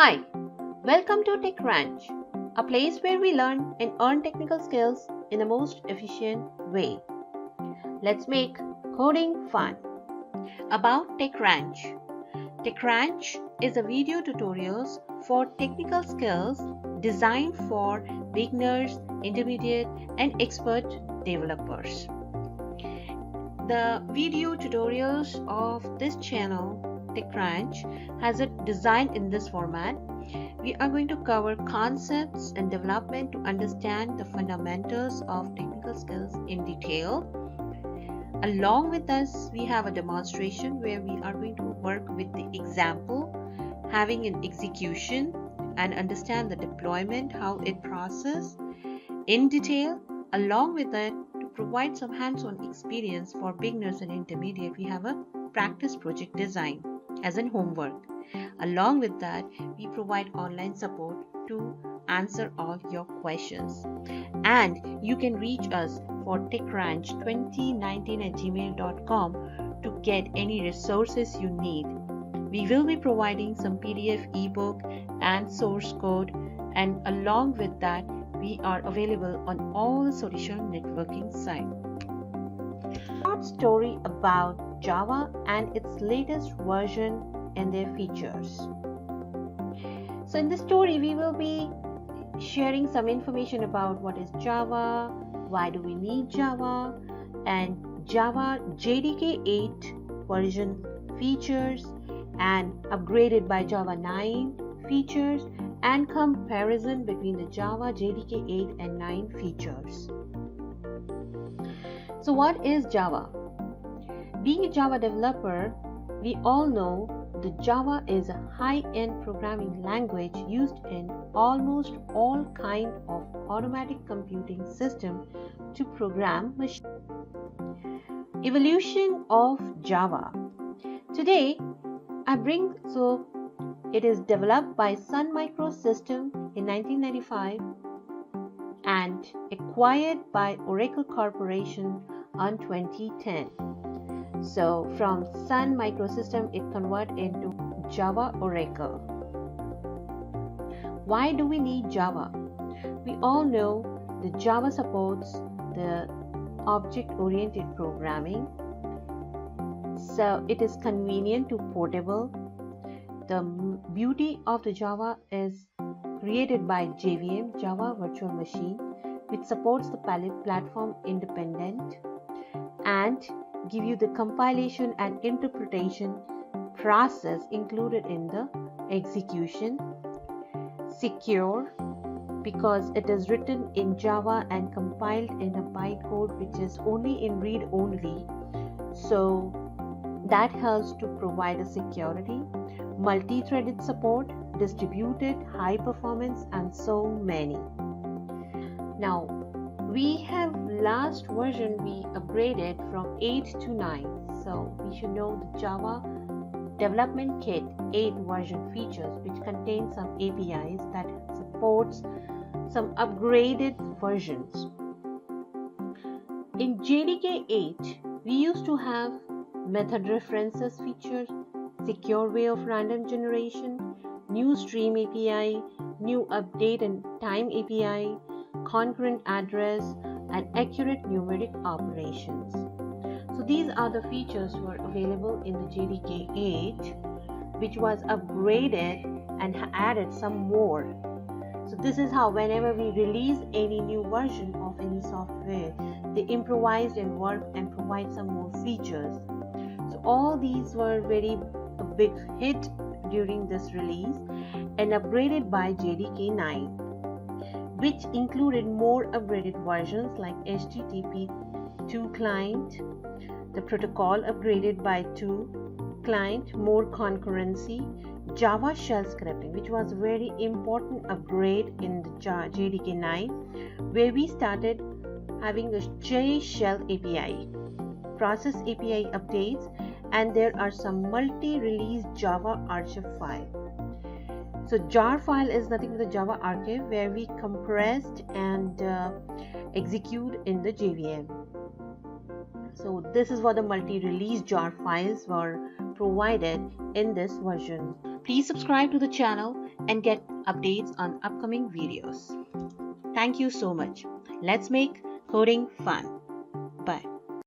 Hi, welcome to Tech Ranch, a place where we learn and earn technical skills in the most efficient way. Let's make coding fun. About Tech Ranch. Tech Ranch is a video tutorials for technical skills designed for beginners, intermediate, and expert developers. The video tutorials of this channel, Tech Ranch, has it designed in this format. We are going to cover concepts and development to understand the fundamentals of technical skills in detail. Along with this, we have a demonstration where we are going to work with the example, having an execution and understand the deployment, how it processes in detail. Along with that, to provide some hands-on experience for beginners and intermediate, we have a practice project design as in homework. Along with that, we provide online support to answer all your questions. And you can reach us for techranch2019@gmail.com to get any resources you need. We will be providing some PDF ebook and source code, and along with that, we are available on all the social networking sites. Short story about Java and its latest version and their features. So in this story, we will be sharing some information about what is Java, why do we need Java, and Java JDK 8 version features and upgraded by Java 9 features, and comparison between the Java JDK 8 and 9 features. So what is Java? Being a Java developer, we all know the Java is a high-end programming language used in almost all kinds of automatic computing systems to program machines. Evolution of Java. Today, it is developed by Sun Microsystems in 1995 and acquired by Oracle Corporation on 2010. So from Sun Microsystems, it converted into Java Oracle. Why do we need Java? We all know the Java supports the object-oriented programming. So it is convenient to portable. The beauty of the Java is created by JVM, Java Virtual Machine, which supports the platform independent and give you the compilation and interpretation process included in the execution. Secure, because it is written in Java and compiled in a bytecode which is only in read only, so that helps to provide a security. Multi-threaded support, distributed, high performance, and so many. Now we have last version we upgraded from 8 to 9, so we should know the Java Development Kit 8 version features, which contain some APIs that supports some upgraded versions. In JDK 8, we used to have method references features, secure way of random generation, new stream API, new update and time API, concurrent address, and accurate numeric operations. So these are the features were available in the JDK 8, which was upgraded and added some more. So this is how whenever we release any new version of any software, they improvised and worked and provide some more features. So all these were a big hit during this release and upgraded by JDK 9, which included more upgraded versions like HTTP2 client, the protocol upgraded by 2 client, more concurrency, Java shell scripting, which was a very important upgrade in the JDK 9, where we started having a J shell API, process API updates, and there are some multi-release Java archive file. So jar file is nothing but the Java archive where we compressed and execute in the JVM. So this is what the multi-release jar files were provided in this version. Please subscribe to the channel and get updates on upcoming videos. Thank you so much. Let's make coding fun. Bye.